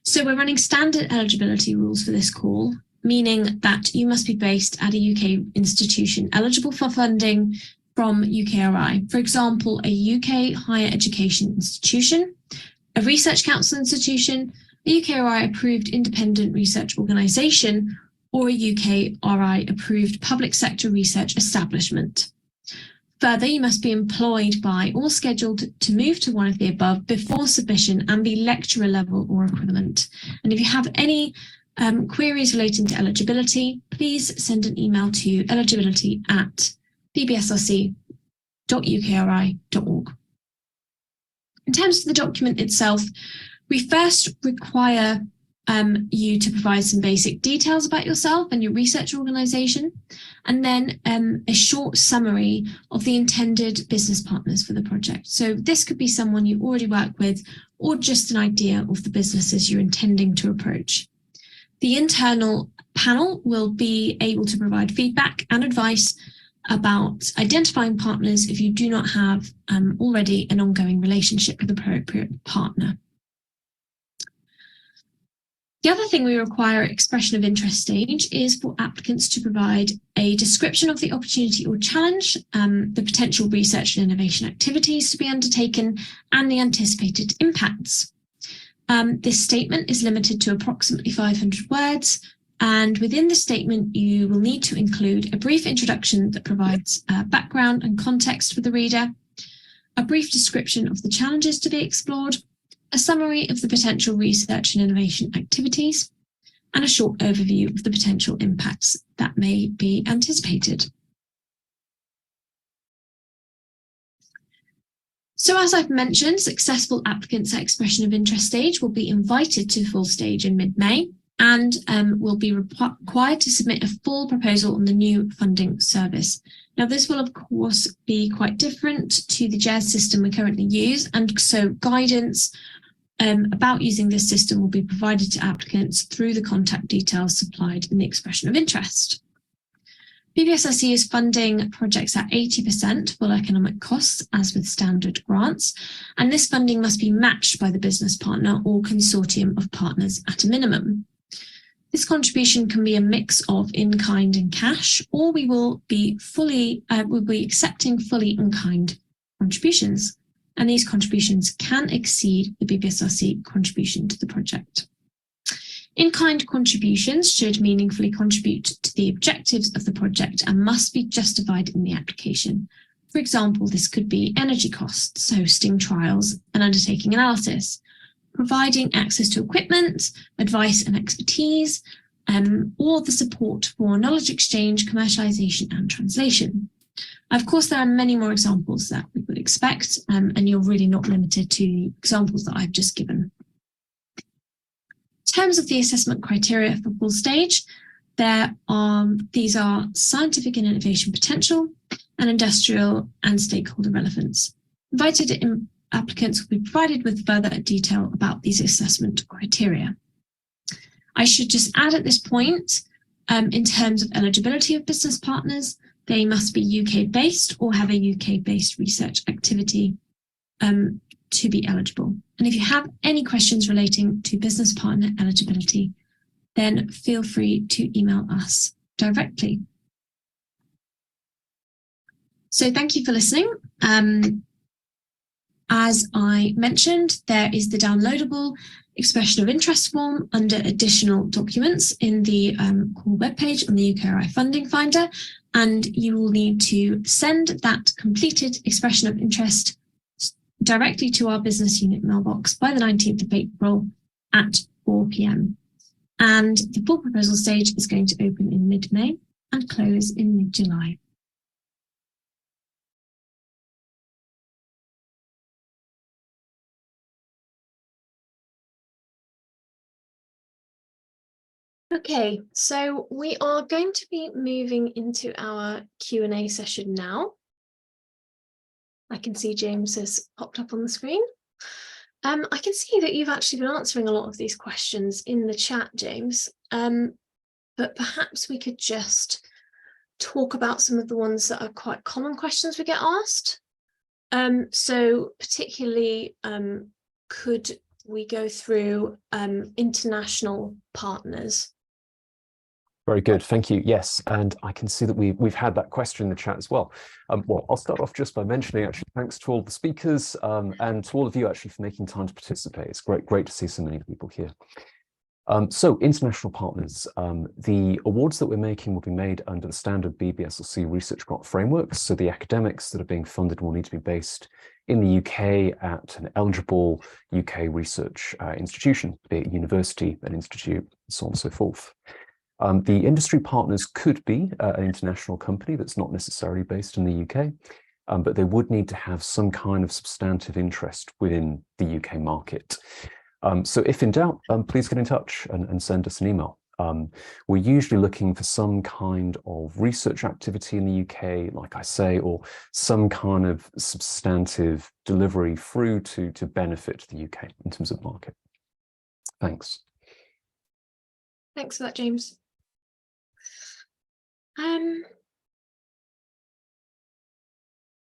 So we're running standard eligibility rules for this call, meaning that you must be based at a UK institution eligible for funding from UKRI. For example, a UK higher education institution, a research council institution, a UKRI approved independent research organisation, or a UKRI approved public sector research establishment. Further, you must be employed by or scheduled to move to one of the above before submission and be lecturer level or equivalent. And if you have any queries relating to eligibility, please send an email to eligibility@bbsrc.ukri.org. In terms of the document itself, we first require you to provide some basic details about yourself and your research organisation, and then a short summary of the intended business partners for the project. So this could be someone you already work with, or just an idea of the businesses you're intending to approach. The internal panel will be able to provide feedback and advice about identifying partners if you do not have already an ongoing relationship with the appropriate partner. The other thing we require at expression of interest stage is for applicants to provide a description of the opportunity or challenge, the potential research and innovation activities to be undertaken, and the anticipated impacts. This statement is limited to approximately 500 words, and within the statement you will need to include a brief introduction that provides background and context for the reader, a brief description of the challenges to be explored, a summary of the potential research and innovation activities, and a short overview of the potential impacts that may be anticipated. So as I've mentioned, successful applicants at expression of interest stage will be invited to full stage in mid-May, and will be required to submit a full proposal on the new funding service. Now, this will, of course, be quite different to the JERS system we currently use, and so guidance about using this system will be provided to applicants through the contact details supplied in the expression of interest. BBSRC is funding projects at 80% full economic costs, as with standard grants, and this funding must be matched by the business partner or consortium of partners at a minimum. This contribution can be a mix of in-kind and cash, or we will be accepting fully in-kind contributions, and these contributions can exceed the BBSRC contribution to the project. In-kind contributions should meaningfully contribute to the objectives of the project and must be justified in the application. For example, this could be energy costs, hosting trials and undertaking analysis, providing access to equipment, advice and expertise, or the support for knowledge exchange, commercialization and translation. Of course, there are many more examples that we would expect, and you're really not limited to the examples that I've just given. In terms of the assessment criteria for full stage, these are scientific and innovation potential and industrial and stakeholder relevance. Invited applicants will be provided with further detail about these assessment criteria. I should just add at this point, in terms of eligibility of business partners, they must be UK-based or have a UK-based research activity to be eligible. And if you have any questions relating to business partner eligibility, then feel free to email us directly. So thank you for listening. As I mentioned, there is the downloadable expression of interest form under additional documents in the core webpage on the UKRI funding finder, and you will need to send that completed expression of interest directly to our business unit mailbox by the 19th of April at 4 p.m. And the full proposal stage is going to open in mid-May and close in mid-July. Okay, so we are going to be moving into our Q&A session now. I can see James has popped up on the screen. I can see that you've actually been answering a lot of these questions in the chat, James, but perhaps we could just talk about some of the ones that are quite common questions we get asked. So particularly, could we go through international partners? Very good, thank you. Yes, and I can see that we've had that question in the chat as well. Well, I'll start off just by mentioning actually thanks to all the speakers and to all of you actually for making time to participate. It's great to see so many people here. So international partners, the awards that we're making will be made under the standard BBSRC research grant framework. So the academics that are being funded will need to be based in the UK at an eligible UK research institution, be it university, an institute, so on and so forth. The industry partners could be an international company that's not necessarily based in the UK, but they would need to have some kind of substantive interest within the UK market. So if in doubt, please get in touch and send us an email. We're usually looking for some kind of research activity in the UK, like I say, or some kind of substantive delivery through to benefit the UK in terms of market. Thanks. Thanks for that, James.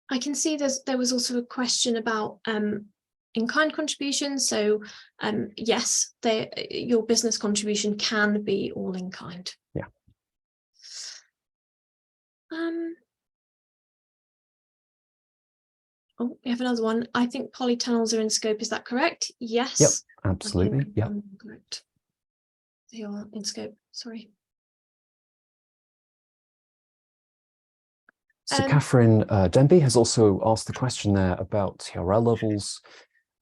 I can see there was also a question about in-kind contributions. So yes, your business contribution can be all in kind. Yeah. Oh, we have another one. I think polytunnels are in scope. Is that correct? Yes. Yep, absolutely. Yeah. Correct. They are in scope. Sorry. So Catherine Denby has also asked the question there about TRL levels.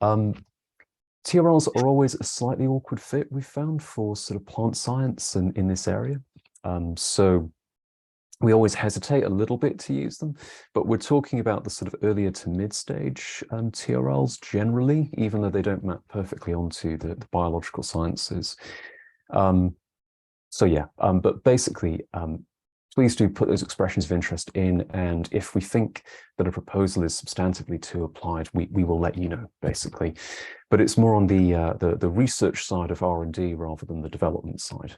TRLs are always a slightly awkward fit, we've found, for sort of plant science and in this area. So we always hesitate a little bit to use them, but we're talking about the sort of earlier to mid-stage TRLs generally, even though they don't map perfectly onto the biological sciences. So yeah, but basically, please do put those expressions of interest in, and if we think that a proposal is substantively too applied, we will let you know, basically. But it's more on the research side of R&D rather than the development side.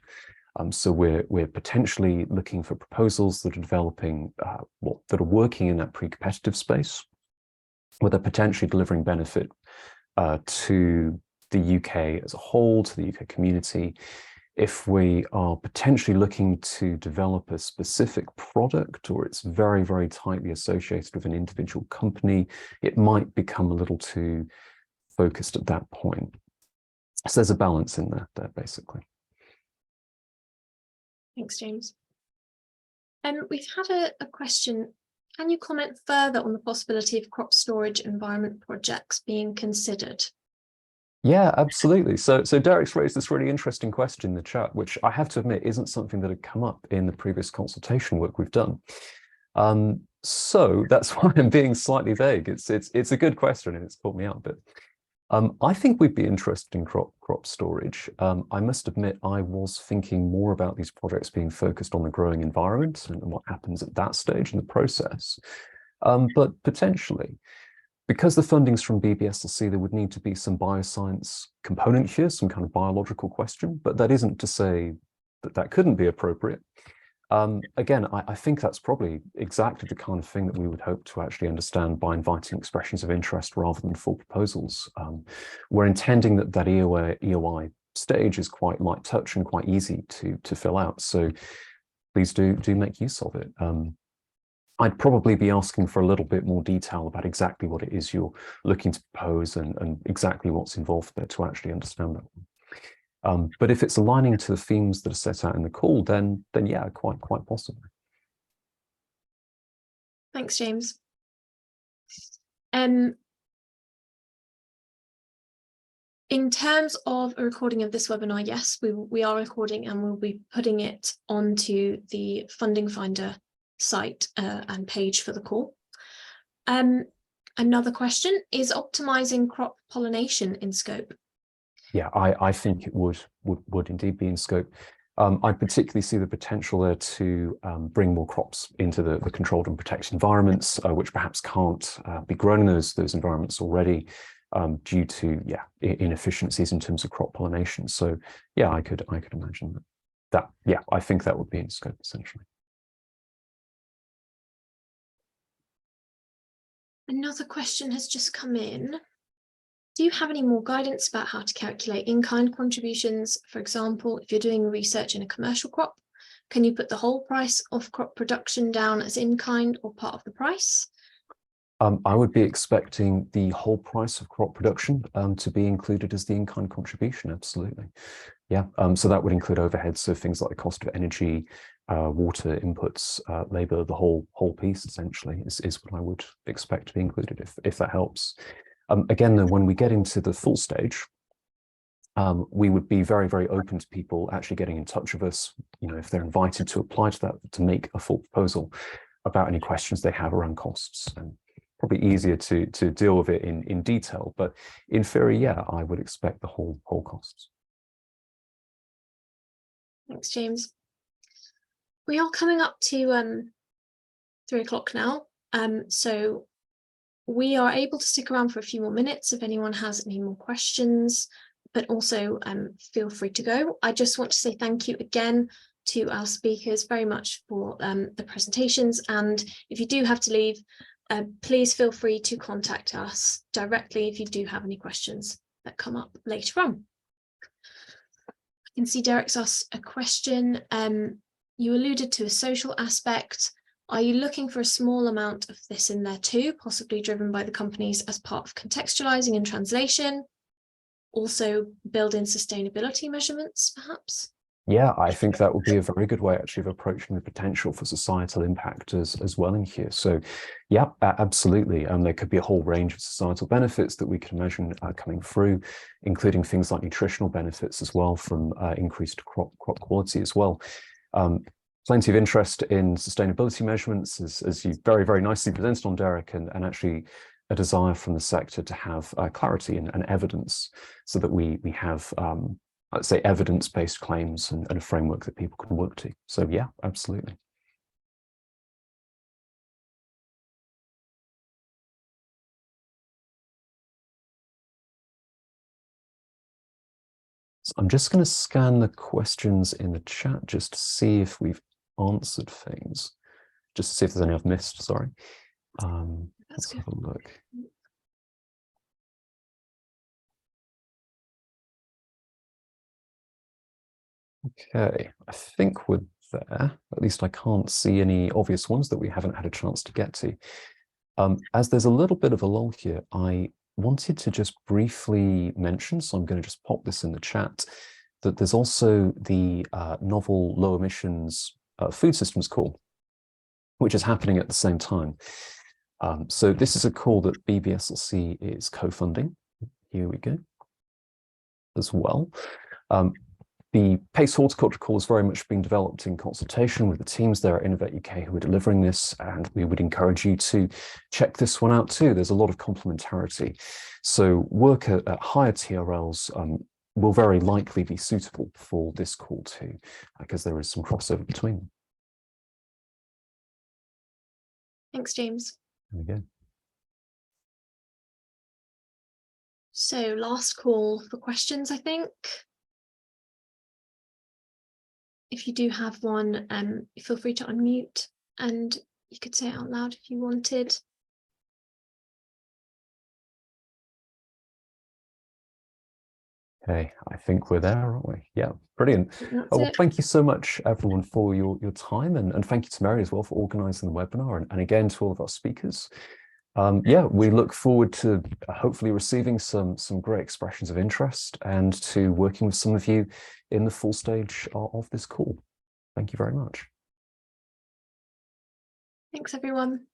So we're potentially looking for proposals that are developing, that are working in that pre-competitive space, where they're potentially delivering benefit to the UK as a whole, to the UK community. If we are potentially looking to develop a specific product, or it's very, very tightly associated with an individual company, it might become a little too focused at that point. So there's a balance in there basically. Thanks, James. We've had a question. Can you comment further on the possibility of crop storage environment projects being considered? Yeah, absolutely. So Derek's raised this really interesting question in the chat, which I have to admit isn't something that had come up in the previous consultation work we've done. So that's why I'm being slightly vague. It's a good question and it's caught me out a bit. I think we'd be interested in crop storage. I must admit I was thinking more about these projects being focused on the growing environment and what happens at that stage in the process. But potentially, because the funding's from BBSRC, there would need to be some bioscience component here, some kind of biological question, but that isn't to say that that couldn't be appropriate. Again, I think that's probably exactly the kind of thing that we would hope to actually understand by inviting expressions of interest rather than full proposals. We're intending that EOI stage is quite light touch and quite easy to fill out. So please do make use of it. I'd probably be asking for a little bit more detail about exactly what it is you're looking to propose and exactly what's involved there to actually understand that. But if it's aligning to the themes that are set out in the call, then yeah, quite possibly. Thanks, James. In terms of a recording of this webinar, yes, we are recording and we'll be putting it onto the Funding Finder site and page for the call. Another question, is optimizing crop pollination in scope? Yeah, I think it would indeed be in scope. I particularly see the potential there to bring more crops into the controlled and protected environments, which perhaps can't be grown in those environments already due to inefficiencies in terms of crop pollination. So yeah, I could imagine that. Yeah, I think that would be in scope essentially. Another question has just come in. Do you have any more guidance about how to calculate in-kind contributions? For example, if you're doing research in a commercial crop, can you put the whole price of crop production down as in-kind or part of the price? I would be expecting the whole price of crop production to be included as the in-kind contribution, absolutely. Yeah, so that would include overheads, so things like the cost of energy, water inputs, labour, the whole piece essentially is what I would expect to be included if that helps. Again, though, when we get into the full stage, we would be very, very open to people actually getting in touch with us, if they're invited to apply to that, to make a full proposal about any questions they have around costs. And probably easier to deal with it in detail, but in theory, yeah, I would expect the whole costs. Thanks, James. We are coming up to 3 o'clock now, so we are able to stick around for a few more minutes if anyone has any more questions, but also feel free to go. I just want to say thank you again to our speakers very much for the presentations, and if you do have to leave, please feel free to contact us directly if you do have any questions that come up later on. I can see Derek's asked a question. You alluded to a social aspect. Are you looking for a small amount of this in there too, possibly driven by the companies as part of contextualizing and translation? Also build in sustainability measurements, perhaps? Yeah, I think that would be a very good way actually of approaching the potential for societal impact as well in here. So yeah, absolutely. There could be a whole range of societal benefits that we can imagine coming through, including things like nutritional benefits as well from increased crop quality as well. Plenty of interest in sustainability measurements as you very, very nicely presented on, Derek, and actually a desire from the sector to have clarity and evidence so that we have let's say evidence-based claims and a framework that people can work to. So yeah, absolutely. So I'm just going to scan the questions in the chat just to see if we've answered things, just to see if there's any I've missed, sorry. Let's have a look. Okay, I think we're there. At least I can't see any obvious ones that we haven't had a chance to get to. As there's a little bit of a lull here, I wanted to just briefly mention, so I'm going to just pop this in the chat, that there's also the novel low emissions food systems call, which is happening at the same time. So this is a call that BBSRC is co-funding. Here we go. As well. The PACE Horticulture call is very much being developed in consultation with the teams there at Innovate UK who are delivering this, and we would encourage you to check this one out too. There's a lot of complementarity. So work at higher TRLs will very likely be suitable for this call too, because there is some crossover between them. Thanks, James. There we go. So last call for questions, I think. If you do have one, feel free to unmute and you could say it out loud if you wanted. Okay, I think we're there, aren't we? Yeah, brilliant. That's Well, it. thank you so much, everyone, for your time, and thank you to Mary as well for organising the webinar, and again to all of our speakers. Yeah, we look forward to hopefully receiving some great expressions of interest and to working with some of you in the full stage of this call. Thank you very much. Thanks, everyone.